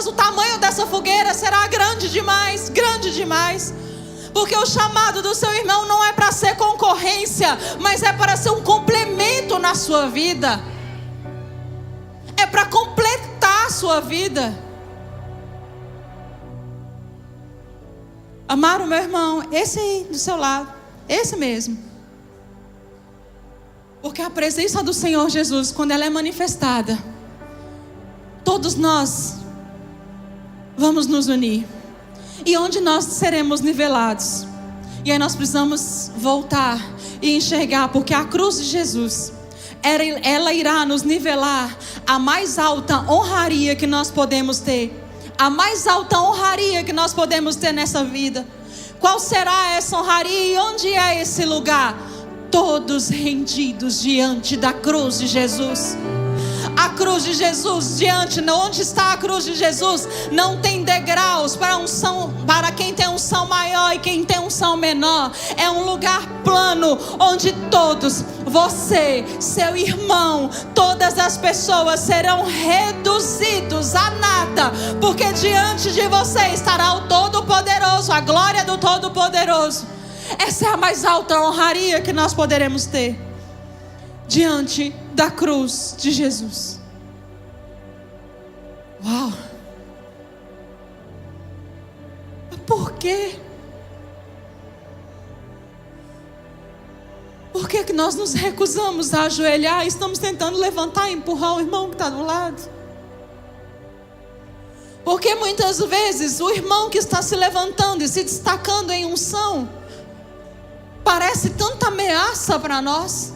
o tamanho dessa fogueira será grande demais, porque o chamado do seu irmão não é para ser concorrência, mas é para ser um complemento na sua vida. É para completar a sua vida. Amar o meu irmão, esse aí do seu lado, esse mesmo. Porque a presença do Senhor Jesus, quando ela é manifestada, todos nós vamos nos unir. E onde nós seremos nivelados. E aí nós precisamos voltar e enxergar, porque a cruz de Jesus, ela irá nos nivelar a mais alta honraria que nós podemos ter. A mais alta honraria que nós podemos ter nessa vida. Qual será essa honraria e onde é esse lugar? Todos rendidos diante da cruz de Jesus. A cruz de Jesus, diante de onde está a cruz de Jesus, não tem degraus para quem tem unção maior e quem tem unção menor. É um lugar plano, onde todos, você, seu irmão, todas as pessoas serão reduzidos a nada, porque diante de você estará o Todo-Poderoso, a glória do Todo-Poderoso. Essa é a mais alta honraria que nós poderemos ter diante da cruz de Jesus. Uau! Por quê? Por que que nós nos recusamos a ajoelhar e estamos tentando levantar e empurrar o irmão que está do lado? Porque muitas vezes o irmão que está se levantando e se destacando em unção parece tanta ameaça para nós.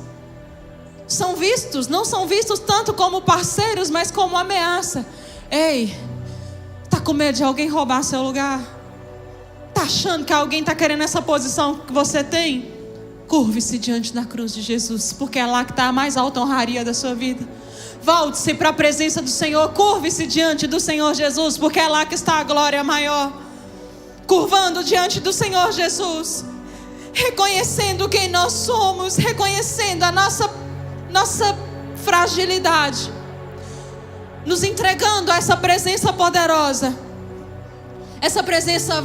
Não são vistos tanto como parceiros, mas como ameaça. Ei, está com medo de alguém roubar seu lugar? Está achando que alguém está querendo essa posição que você tem? Curve-se diante da cruz de Jesus, porque é lá que está a mais alta honraria da sua vida. Volte-se para a presença do Senhor, curve-se diante do Senhor Jesus, porque é lá que está a glória maior. Curvando diante do Senhor Jesus, reconhecendo quem nós somos, reconhecendo a nossa fragilidade, nos entregando a essa presença poderosa. Essa presença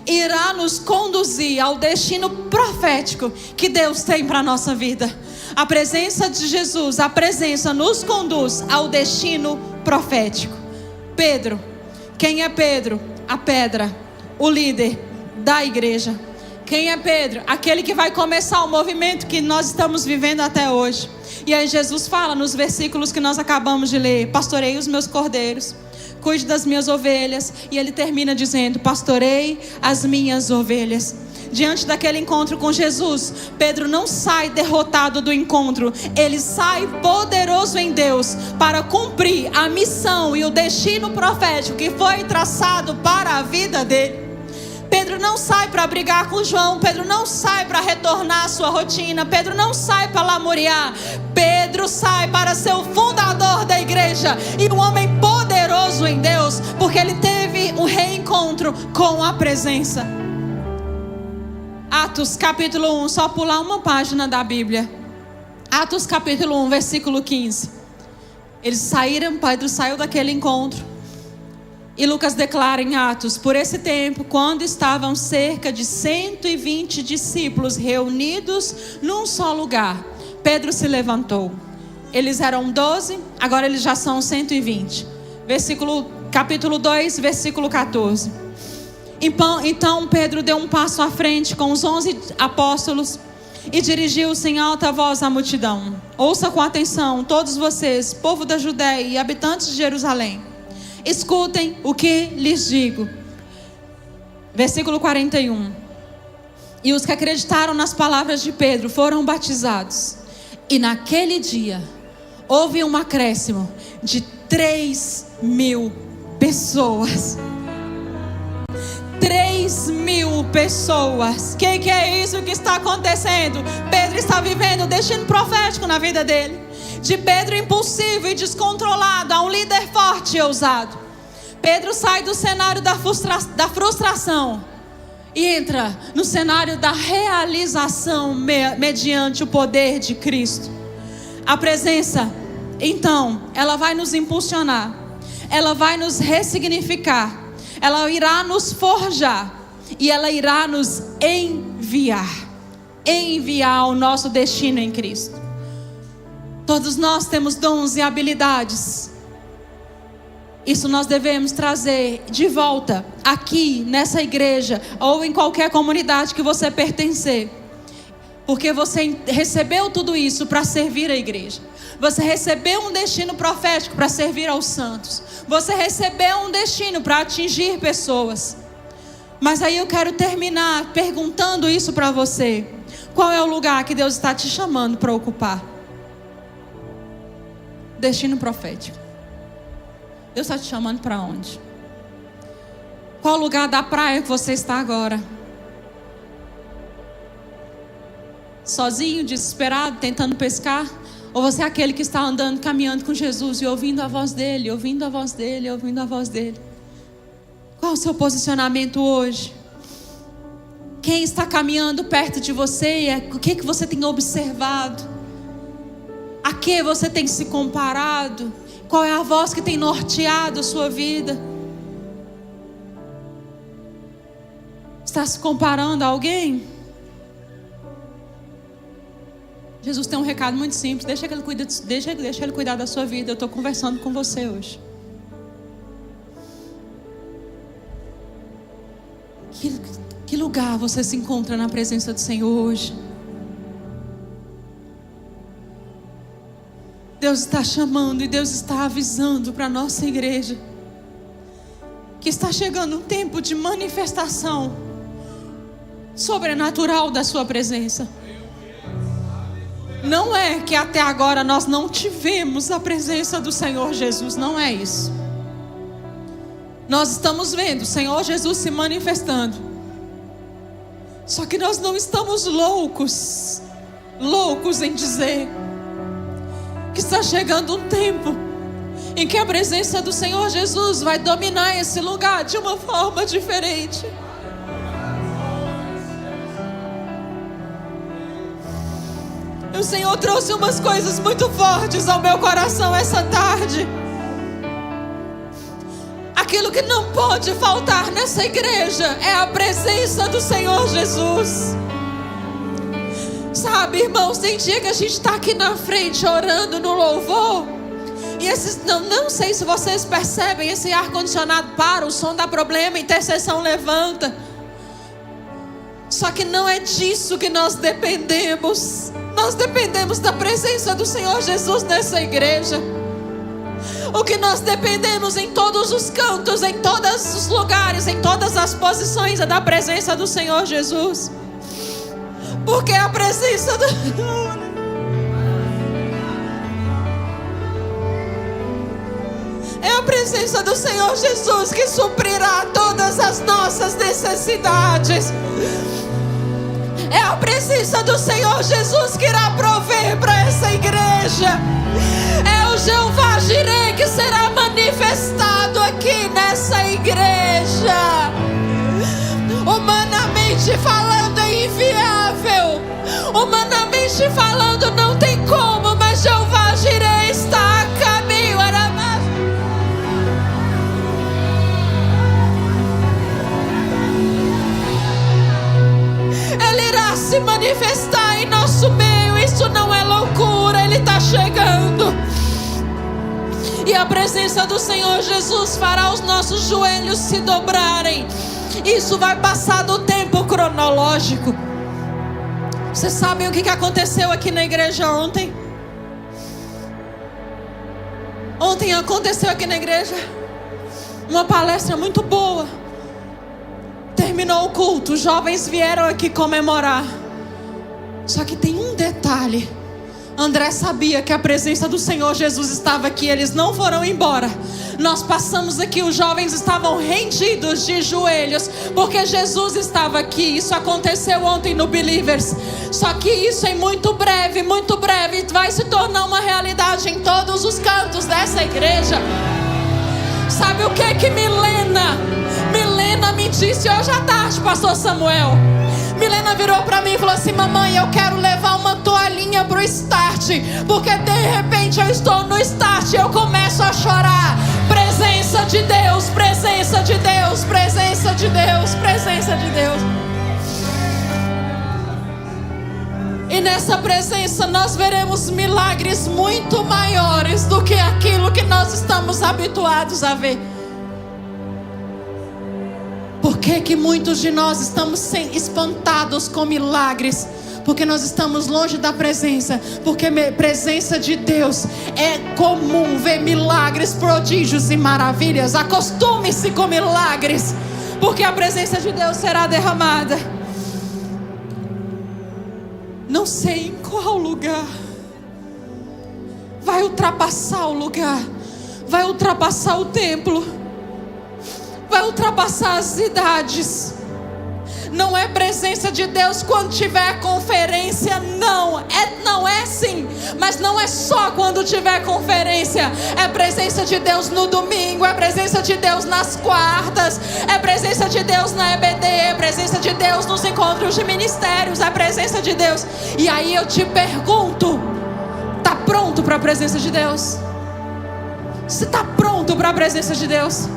irá nos conduzir ao destino profético que Deus tem para a nossa vida. A presença de Jesus, a presença nos conduz ao destino profético. Pedro, quem é Pedro? A pedra, o líder da igreja. Quem é Pedro? Aquele que vai começar o movimento que nós estamos vivendo até hoje. E aí Jesus fala nos versículos que nós acabamos de ler: pastorei os meus cordeiros, cuide das minhas ovelhas. E ele termina dizendo: pastorei as minhas ovelhas. Diante daquele encontro com Jesus, Pedro não sai derrotado do encontro. Ele sai poderoso em Deus para cumprir a missão e o destino profético que foi traçado para a vida dele. Pedro não sai para brigar com João. Pedro não sai para retornar à sua rotina. Pedro não sai para lamuriar. Pedro sai para ser o fundador da igreja e um homem poderoso em Deus, porque ele teve um reencontro com a presença. Atos capítulo 1, só pular uma página da Bíblia. Atos capítulo 1, versículo 15. Eles saíram, Pedro saiu daquele encontro. E Lucas declara em Atos: por esse tempo, quando estavam cerca de 120 discípulos reunidos num só lugar, Pedro se levantou. Eles eram 12, agora eles já são 120. Capítulo 2, versículo 14. Então Pedro deu um passo à frente com os 11 apóstolos e dirigiu-se em alta voz à multidão: ouça com atenção, todos vocês, povo da Judéia e habitantes de Jerusalém. Escutem o que lhes digo. Versículo 41. E os que acreditaram nas palavras de Pedro foram batizados. E naquele dia houve um acréscimo de 3.000 pessoas. 3.000 pessoas. Que é isso que está acontecendo? Pedro está vivendo o destino profético na vida dele. De Pedro impulsivo e descontrolado a um líder forte e ousado. Pedro sai do cenário da frustração e entra no cenário da realização mediante o poder de Cristo. A presença, então, ela vai nos impulsionar, ela vai nos ressignificar, ela irá nos forjar e ela irá nos enviar ao nosso destino em Cristo. Todos nós temos dons e habilidades. Isso nós devemos trazer de volta aqui nessa igreja ou em qualquer comunidade que você pertencer. Porque você recebeu tudo isso para servir a igreja. Você recebeu um destino profético para servir aos santos. Você recebeu um destino para atingir pessoas. Mas aí eu quero terminar perguntando isso para você: qual é o lugar que Deus está te chamando para ocupar? Destino profético. Deus está te chamando para onde? Qual lugar da praia que você está agora? Sozinho, desesperado, tentando pescar? Ou você é aquele que está andando, caminhando com Jesus e ouvindo a voz dele, ouvindo a voz dele, ouvindo a voz dele? Qual é o seu posicionamento hoje? Quem está caminhando perto de você? O que você tem observado? A que você tem se comparado? Qual é a voz que tem norteado a sua vida? Está se comparando a alguém? Jesus tem um recado muito simples. Deixa ele cuidar da sua vida. Eu estou conversando com você hoje. Que lugar você se encontra na presença do Senhor hoje? Deus está chamando e Deus está avisando para a nossa igreja que está chegando um tempo de manifestação sobrenatural da sua presença. Não é que até agora nós não tivemos a presença do Senhor Jesus, não é isso. Nós estamos vendo o Senhor Jesus se manifestando. Só que nós não estamos loucos em dizer que está chegando um tempo em que a presença do Senhor Jesus vai dominar esse lugar de uma forma diferente. O Senhor trouxe umas coisas muito fortes ao meu coração essa tarde. Aquilo que não pode faltar nessa igreja é a presença do Senhor Jesus. Sabe, irmãos, tem dia que a gente está aqui na frente orando no louvor e não sei se vocês percebem, esse ar-condicionado para, o som dá problema, a intercessão levanta. Só que não é disso que nós dependemos. Nós dependemos da presença do Senhor Jesus nessa igreja. O que nós dependemos em todos os cantos, em todos os lugares, em todas as posições, é da presença do Senhor Jesus. Porque a presença do... É a presença do Senhor Jesus que suprirá todas as nossas necessidades. É a presença do Senhor Jesus que irá prover para essa igreja. É o Jeová Jireh que será manifestado aqui nessa igreja. Humanamente falando é inviável. Humanamente falando não tem como, mas Jeová Jireh está a caminho. Ele irá se manifestar em nosso meio. Isso não é loucura, Ele está chegando. E a presença do Senhor Jesus fará os nossos joelhos se dobrarem. Isso vai passar do tempo cronológico. Vocês sabem o que aconteceu aqui na igreja ontem? Ontem aconteceu aqui na igreja uma palestra muito boa. Terminou o culto, os jovens vieram aqui comemorar. Só que tem um detalhe. André sabia que a presença do Senhor Jesus estava aqui. Eles não foram embora. Nós passamos aqui, os jovens estavam rendidos de joelhos, porque Jesus estava aqui. Isso aconteceu ontem no Believers. Só que isso em muito breve vai se tornar uma realidade em todos os cantos dessa igreja. Sabe o que Milena me disse hoje à tarde, pastor Samuel? Milena virou para mim e falou assim: mamãe, eu quero levar uma toalhinha pro start, porque de repente eu estou no start e eu começo a chorar. Presença de Deus, presença de Deus, presença de Deus, presença de Deus. E nessa presença nós veremos milagres muito maiores do que aquilo que nós estamos habituados a ver. Por que muitos de nós estamos espantados com milagres? Porque nós estamos longe da presença. Porque presença de Deus é comum ver milagres, prodígios e maravilhas. Acostume-se com milagres, porque a presença de Deus será derramada. Não sei em qual lugar. Vai ultrapassar o lugar. Vai ultrapassar o templo. Vai ultrapassar as idades. Não é presença de Deus quando tiver conferência, não é sim, mas não é só quando tiver conferência. É presença de Deus no domingo, é presença de Deus nas quartas, é presença de Deus na EBD, é presença de Deus nos encontros de ministérios, é presença de Deus. E aí eu te pergunto, tá pronto para a presença de Deus? Você está pronto para a presença de Deus?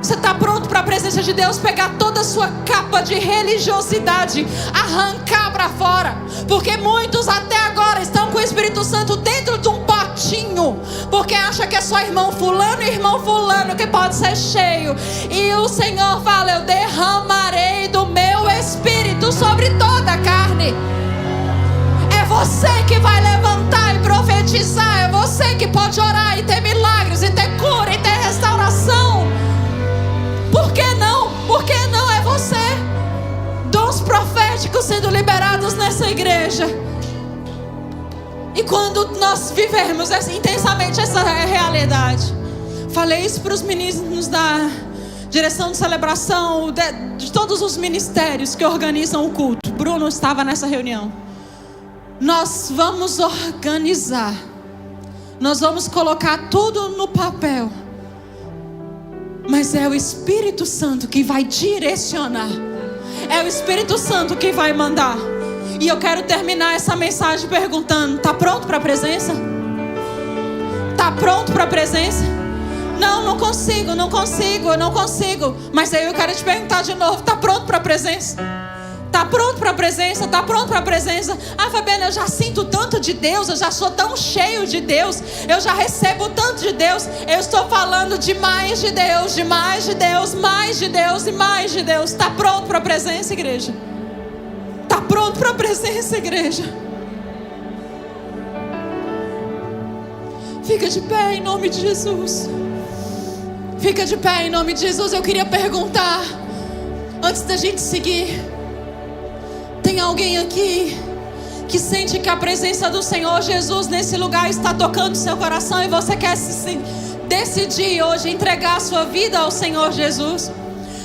Você está pronto para a presença de Deus? Pegar toda a sua capa de religiosidade, arrancar para fora. Porque muitos até agora estão com o Espírito Santo dentro de um potinho, porque acha que é só irmão fulano e irmão fulano que pode ser cheio. E o Senhor fala: eu derramarei do meu Espírito sobre toda a carne. É você que vai levantar e profetizar. É você que pode orar e ter milagres, e ter cura, e ter restauração. Por que não? Por que não é você? Dons proféticos sendo liberados nessa igreja. E quando nós vivermos intensamente essa realidade, falei isso para os meninos da direção de celebração, de todos os ministérios que organizam o culto. Bruno estava nessa reunião. Nós vamos organizar, nós vamos colocar tudo no papel, mas é o Espírito Santo que vai direcionar, é o Espírito Santo que vai mandar. E eu quero terminar essa mensagem perguntando: está pronto para a presença? Está pronto para a presença? Não consigo, eu não consigo. Mas aí eu quero te perguntar de novo: está pronto para a presença? Está pronto para a presença? Está pronto para a presença? Ah, Fabiana, eu já sinto tanto de Deus, eu já sou tão cheio de Deus, eu já recebo tanto de Deus. Eu estou falando de mais de Deus, de mais de Deus, mais de Deus e mais de Deus. Está pronto para a presença, igreja? Está pronto para a presença, igreja? Fica de pé em nome de Jesus. Fica de pé em nome de Jesus. Eu queria perguntar, antes da gente seguir: tem alguém aqui que sente que a presença do Senhor Jesus nesse lugar está tocando seu coração, e você quer decidir hoje entregar a sua vida ao Senhor Jesus?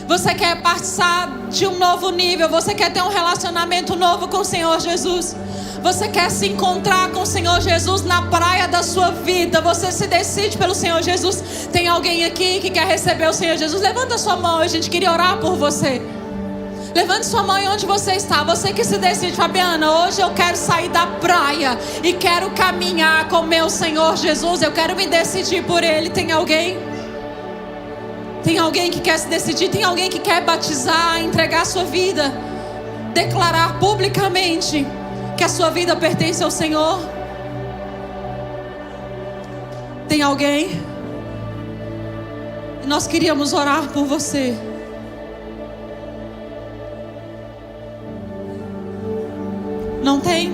Você quer participar de um novo nível? Você quer ter um relacionamento novo com o Senhor Jesus? Você quer se encontrar com o Senhor Jesus na praia da sua vida? Você se decide pelo Senhor Jesus? Tem alguém aqui que quer receber o Senhor Jesus? Levanta a sua mão, a gente queria orar por você. Levante sua mão onde você está. Você que se decide: Fabiana, hoje eu quero sair da praia e quero caminhar com meu Senhor Jesus. Eu quero me decidir por Ele. Tem alguém? Tem alguém que quer se decidir? Tem alguém que quer batizar, entregar a sua vida, declarar publicamente que a sua vida pertence ao Senhor? Tem alguém? Nós queríamos orar por você. Não tem?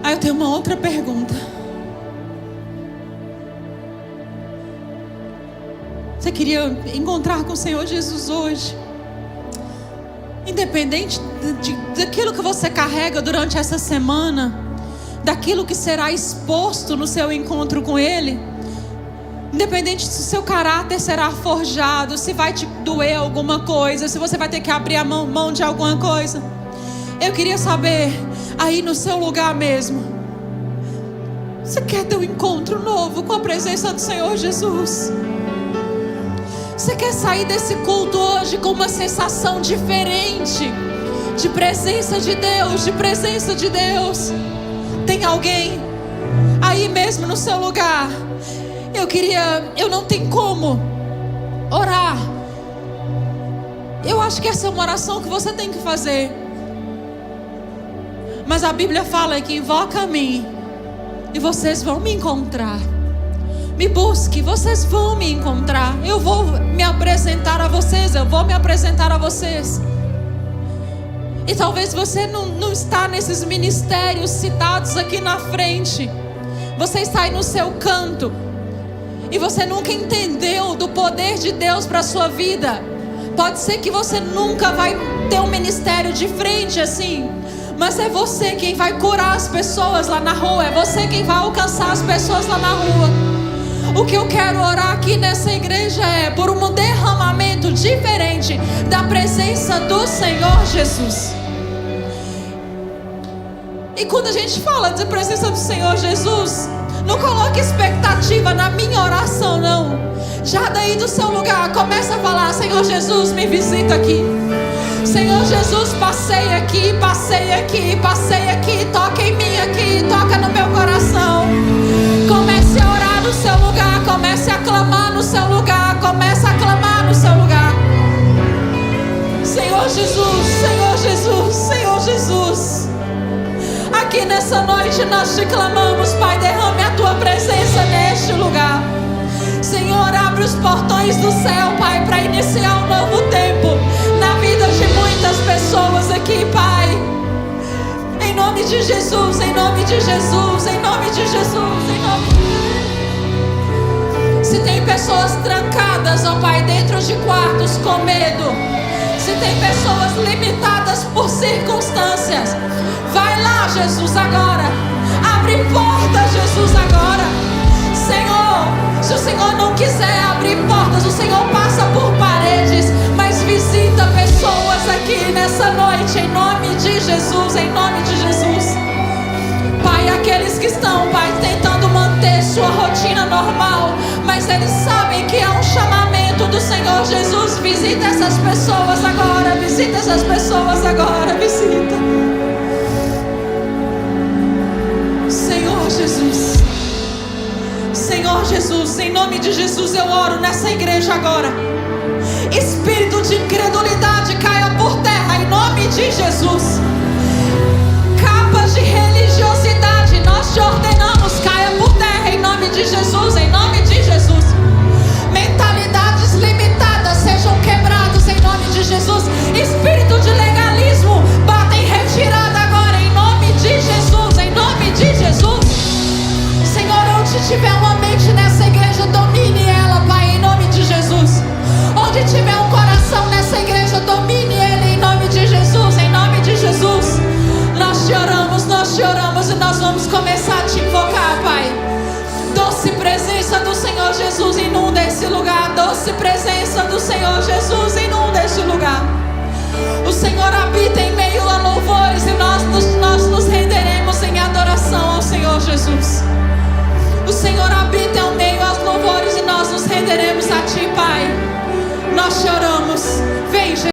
Aí eu tenho uma outra pergunta. Você queria encontrar com o Senhor Jesus hoje? Independente daquilo que você carrega durante essa semana, daquilo que será exposto no seu encontro com Ele, independente se o seu caráter será forjado, se vai te doer alguma coisa, se você vai ter que abrir a mão de alguma coisa, eu queria saber, aí no seu lugar mesmo, você quer ter um encontro novo com a presença do Senhor Jesus? Você quer sair desse culto hoje com uma sensação diferente de presença de Deus, de presença de Deus? Tem alguém aí mesmo no seu lugar? Eu não tenho como orar. Eu acho que essa é uma oração que você tem que fazer. Mas a Bíblia fala que invoca a mim e vocês vão me encontrar. Me busque, vocês vão me encontrar. Eu vou me apresentar a vocês. Eu vou me apresentar a vocês. E talvez você não está nesses ministérios citados aqui na frente. Você está aí no seu canto e você nunca entendeu do poder de Deus para a sua vida. Pode ser que você nunca vai ter um ministério de frente assim, mas é você quem vai curar as pessoas lá na rua. É você quem vai alcançar as pessoas lá na rua. O que eu quero orar aqui nessa igreja é por um derramamento diferente da presença do Senhor Jesus. E quando a gente fala de presença do Senhor Jesus, não coloque expectativa na minha oração, não. Já daí do seu lugar, começa a falar: Senhor Jesus, me visita aqui. Senhor Jesus, passei aqui, passei aqui, passei aqui. Toca em mim aqui, toca no meu coração. Comece a orar no seu lugar, comece a clamar no seu lugar, comece a clamar no seu lugar. Senhor Jesus, Senhor Jesus, Senhor Jesus. Aqui nessa noite nós te clamamos, Pai, derrame a tua presença neste lugar. Senhor, abre os portões do céu, Pai, para iniciar um novo tempo na vida de muitas pessoas aqui, Pai. Em nome de Jesus, em nome de Jesus, em nome de Jesus, em nome de Jesus. Se tem pessoas trancadas, ó Pai, dentro de quartos com medo, se tem pessoas limitadas por circunstâncias, vai lá, Jesus, agora. Abre portas, Jesus, agora. Senhor, se o Senhor não quiser abrir portas, o Senhor passa por paredes, mas visita pessoas aqui nessa noite, em nome de Jesus, em nome de Jesus. Pai, aqueles que estão, Pai, tentando manter sua rotina normal, mas eles sabem que é um chamamento do Senhor Jesus, visita essas pessoas agora, visita essas pessoas agora, visita. Senhor Jesus, Senhor Jesus, em nome de Jesus eu oro nessa igreja agora. Espírito de incredulidade caia por terra em nome de Jesus. Capas de religiosidade nós te ordenamos, caia por terra em nome de Jesus, em nome de Jesus. Mentalidades limitadas sejam quebradas em nome de Jesus. Espírito de legalismo bata em retirada agora em nome de Jesus, em nome de Jesus. Senhor, onde tiver uma mente nessa igreja, domine ela, Pai, em nome de Jesus. Onde tiver um coração nessa igreja, domine ele em nome de Jesus, em nome de Jesus. Nós te oramos e nós vamos começar a te invocar, Pai. Doce presença do Senhor Jesus, inunda esse lugar. Doce presença do Senhor Jesus, inunda esse lugar. O Senhor habita em meio a louvores e nós nos renderemos em adoração ao Senhor Jesus. O Senhor habita em meio aos louvores e nós nos renderemos a Ti, Pai. Nós te oramos. Vem, Jesus.